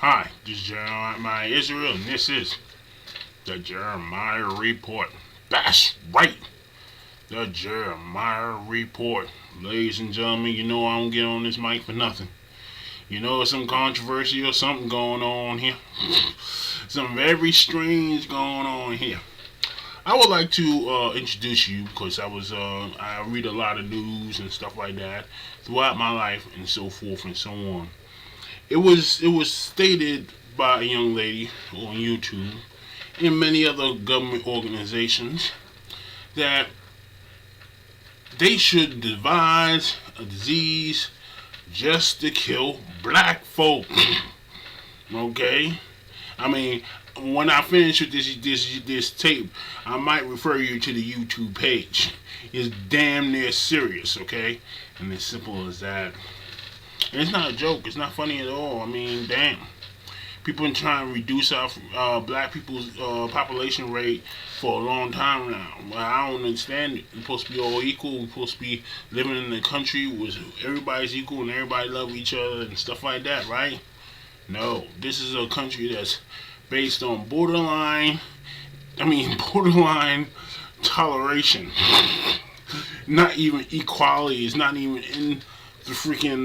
Hi, this is Jeremiah Israel, and this is the Jeremiah Report. That's right, the Jeremiah Report. Ladies and gentlemen, you know I don't get on this mic for nothing. You know some controversy or something going on here. Something very strange going on here. I would like to introduce you because I read a lot of news and stuff like that throughout my life and so forth and so on. It was stated by a young lady on YouTube and many other government organizations that they should devise a disease just to kill black folk. Okay, I mean, when I finish with this tape, I might refer you to the YouTube page. It's damn near serious, okay? And as simple as that. And it's not a joke. It's not funny at all. I mean, damn. People been trying to reduce our black people's population rate for a long time now. I don't understand it. We're supposed to be all equal. We're supposed to be living in a country where everybody's equal and everybody love each other and stuff like that, right? No, this is a country that's based on borderline toleration. Not even equality. It's not even in the freaking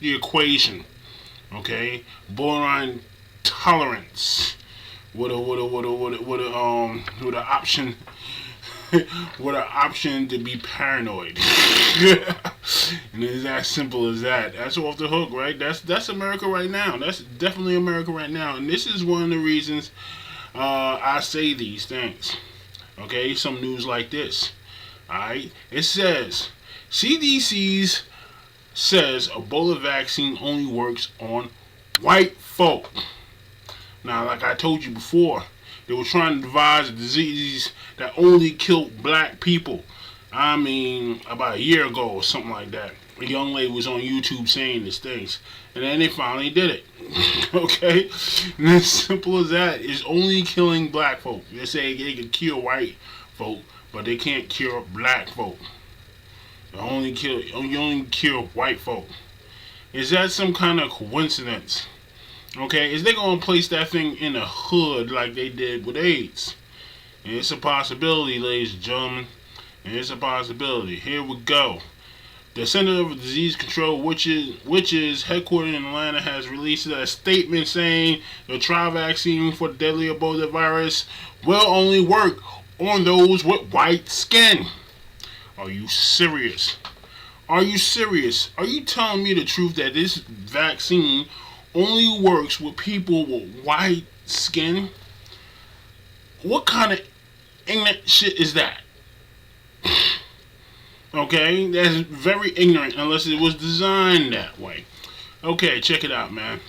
the equation. Okay, borderline tolerance with a option with an option to be paranoid. And it's as simple as that. That's off the hook, right? That's America right now. That's definitely America right now. And this is one of the reasons I say these things. Okay, some news like this. Alright, it says CDC's says Ebola vaccine only works on white folk. Now, like I told you before, they were trying to devise a disease that only killed black people. I mean, about a year ago or something like that. A young lady was on YouTube saying these things. And then they finally did it. Okay? And as simple as that, it's only killing black folk. They say they can cure white folk, but they can't cure black folk. You only cure white folk. Is that some kind of coincidence? Okay, is they gonna place that thing in the hood like they did with AIDS? And it's a possibility, ladies and gentlemen. And it's a possibility. Here we go. The Center for Disease Control, which is headquartered in Atlanta, has released a statement saying the trial vaccine for the deadly Ebola virus will only work on those with white skin. Are you serious? Are you serious? Are you telling me the truth that this vaccine only works with people with white skin? What kind of ignorant shit is that? Okay, that's very ignorant unless it was designed that way. Okay, check it out, man.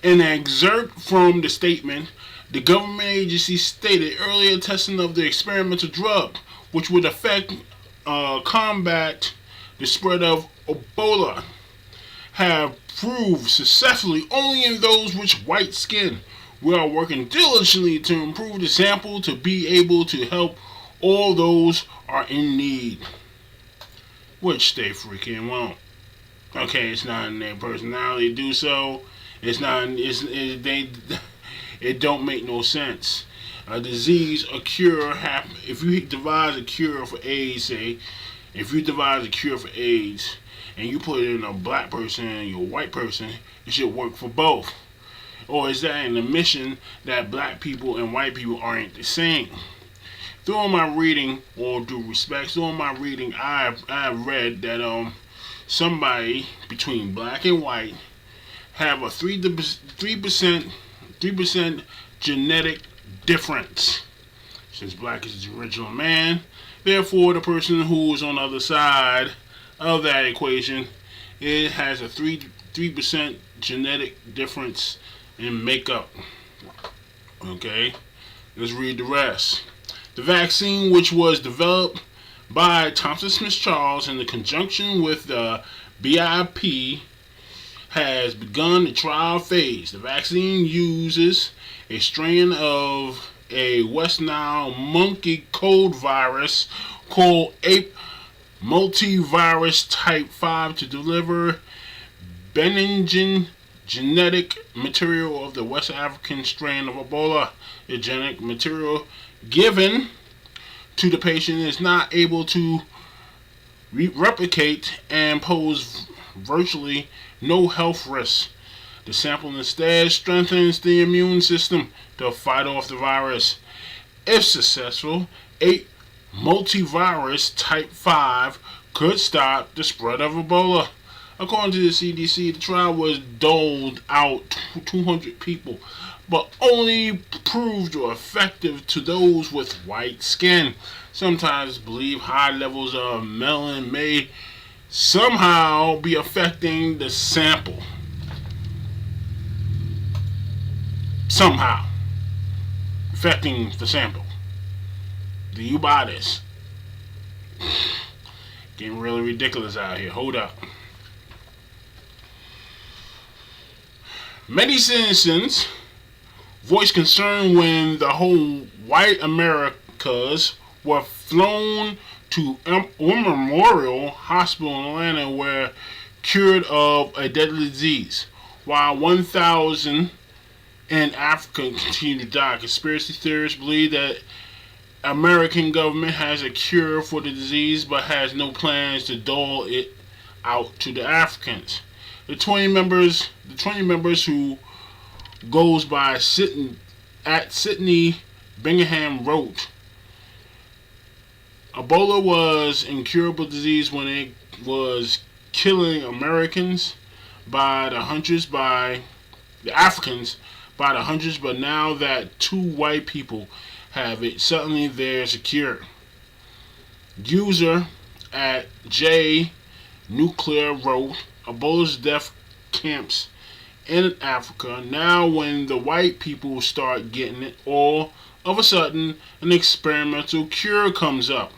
In an excerpt from the statement, the government agency stated earlier testing of the experimental drug, which would affect combat the spread of Ebola, have proved successfully only in those with white skin. We are working diligently to improve the sample to be able to help all those are in need, which they freaking won't. Okay, it's not in their personality to do so. It's not. It don't make no sense. A disease, a cure happen. If you devise a cure for AIDS, say, if you devise a cure for AIDS and you put it in a black person and a white person, it should work for both. Or is that an admission that black people and white people aren't the same? Through my reading, or due respect, through my reading, I read that somebody between black and white have a 3% genetic difference. Since black is the original man, therefore the person who is on the other side of that equation, it has a 3% genetic difference in makeup. Okay, let's read the rest. The vaccine, which was developed by Thompson Smith Charles in conjunction with the BIP, has begun the trial phase. The vaccine uses a strain of a West Nile monkey cold virus called Ape multivirus type 5 to deliver benign genetic material of the West African strain of Ebola. The genetic material given to the patient is not able to replicate and pose virtually no health risks. The sample instead strengthens the immune system to fight off the virus. If successful, a multivirus type 5 could stop the spread of Ebola. According to the CDC, the trial was doled out to 200 people, but only proved effective to those with white skin. Sometimes believe high levels of melanin may somehow be affecting the sample. Somehow affecting the sample. Do you buy this? Getting really ridiculous out here. Hold up. Many citizens voiced concern when the whole white Americas were flown to Memorial Hospital in Atlanta where cured of a deadly disease, while 1,000 in Africa continue to die. Conspiracy theorists believe that American government has a cure for the disease but has no plans to dole it out to the Africans. The 20 members who goes by Sydney Bingham wrote, Ebola was an incurable disease when it was killing Americans by the hundreds, by the Africans by the hundreds, but now that 2 white people have it, suddenly there's a cure. User at J Nuclear wrote, Ebola's death camps in Africa. Now when the white people start getting it, all of a sudden an experimental cure comes up,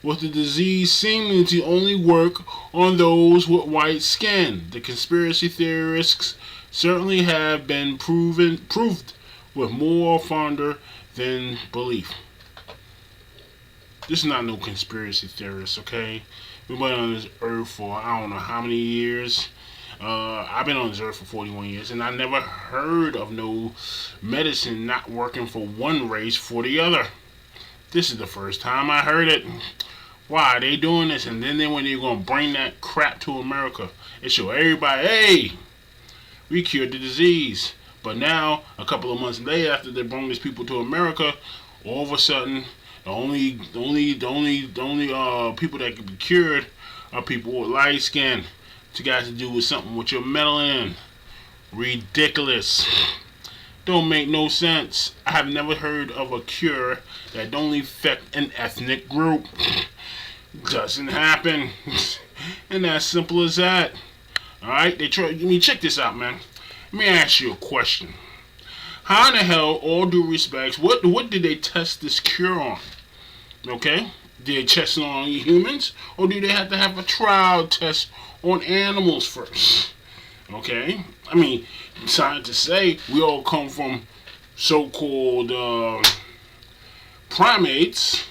with the disease seeming to only work on those with white skin. The conspiracy theorists certainly have been proved with more fonder than belief. This is not no conspiracy theorist, okay? We've been on this earth for I don't know how many years. I've been on this earth for 41 years, and I never heard of no medicine not working for one race for the other. This is the first time I heard it. Why are they doing this? And then when they're going to bring that crap to America and show everybody, hey, we cured the disease. But now, a couple of months later, after they bring these people to America, all of a sudden, the only people that can be cured are people with light skin. What you got to do with something with your melanin? Ridiculous. Don't make no sense. I have never heard of a cure that don't affect an ethnic group. Doesn't happen. And that's simple as that. Alright, check this out, man. Let me ask you a question. How in the hell, all due respects, what did they test this cure on? Okay? Did they test it on humans? Or do they have to have a trial test on animals first? Okay? I mean, scientists say we all come from so-called primates,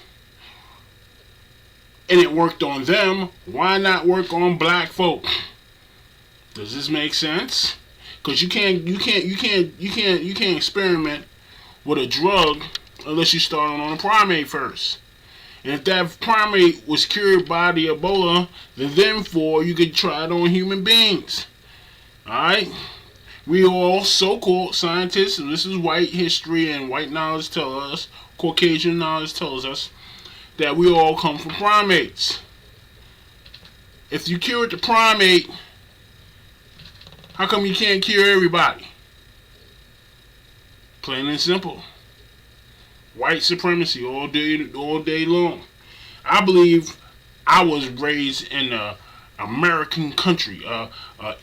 and it worked on them. Why not work on black folk? Does this make sense? Because you can't experiment with a drug unless you start on a primate first. And if that primate was cured by the Ebola, then therefore you could try it on human beings. Alright? We all so-called scientists, and this is white history and white knowledge tells us, Caucasian knowledge tells us, that we all come from primates. If you cured the primate, how come you can't cure everybody? Plain and simple. White supremacy all day long. I believe I was raised in a American country, a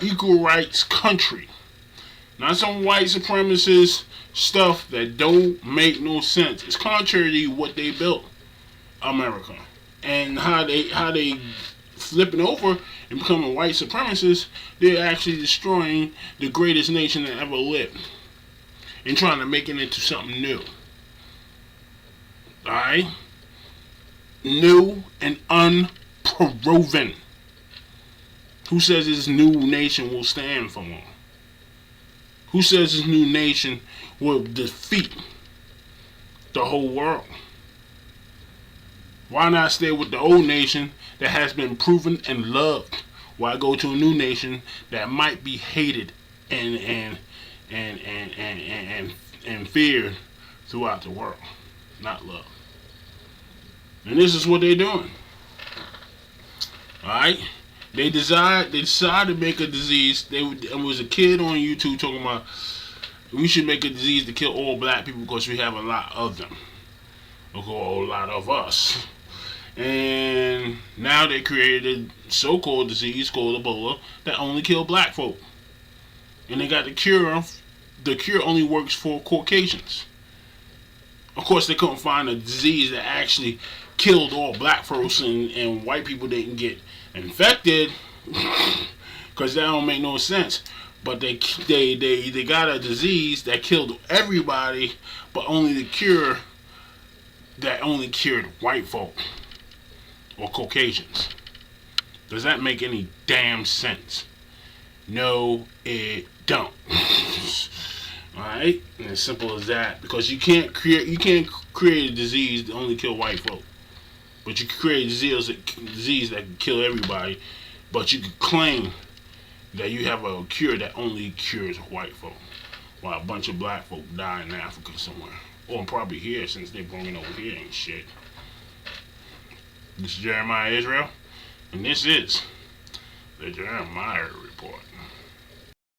equal rights country. Not some white supremacist stuff that don't make no sense. It's contrary to what they built America, and how they flipping over and becoming white supremacists. They're actually destroying the greatest nation that ever lived and trying to make it into something new. Alright? New and unproven. Who says this new nation will stand for long? Who says this new nation will defeat the whole world? Why not stay with the old nation that has been proven and loved? Why go to a new nation that might be hated and feared throughout the world, not loved? And this is what they're doing. All right, they decided to make a disease. There was a kid on YouTube talking about we should make a disease to kill all black people because we have a lot of them, or a lot of us. And now they created a so-called disease called Ebola that only kill black folk. And they got the cure. The cure only works for Caucasians. Of course, they couldn't find a disease that actually killed all black folks and white people didn't get infected because that don't make no sense. But they got a disease that killed everybody, but only the cure that only cured white folk or Caucasians. Does that make any damn sense? No, it don't. Alright? And as simple as that. Because you can't create a disease that only kill white folk. But you can create a disease that can kill everybody. But you can claim that you have a cure that only cures white folk. While a bunch of black folk die in Africa somewhere. Or probably here since they brought it over here and shit. This is Jeremiah Israel, and this is the Jeremiah Report.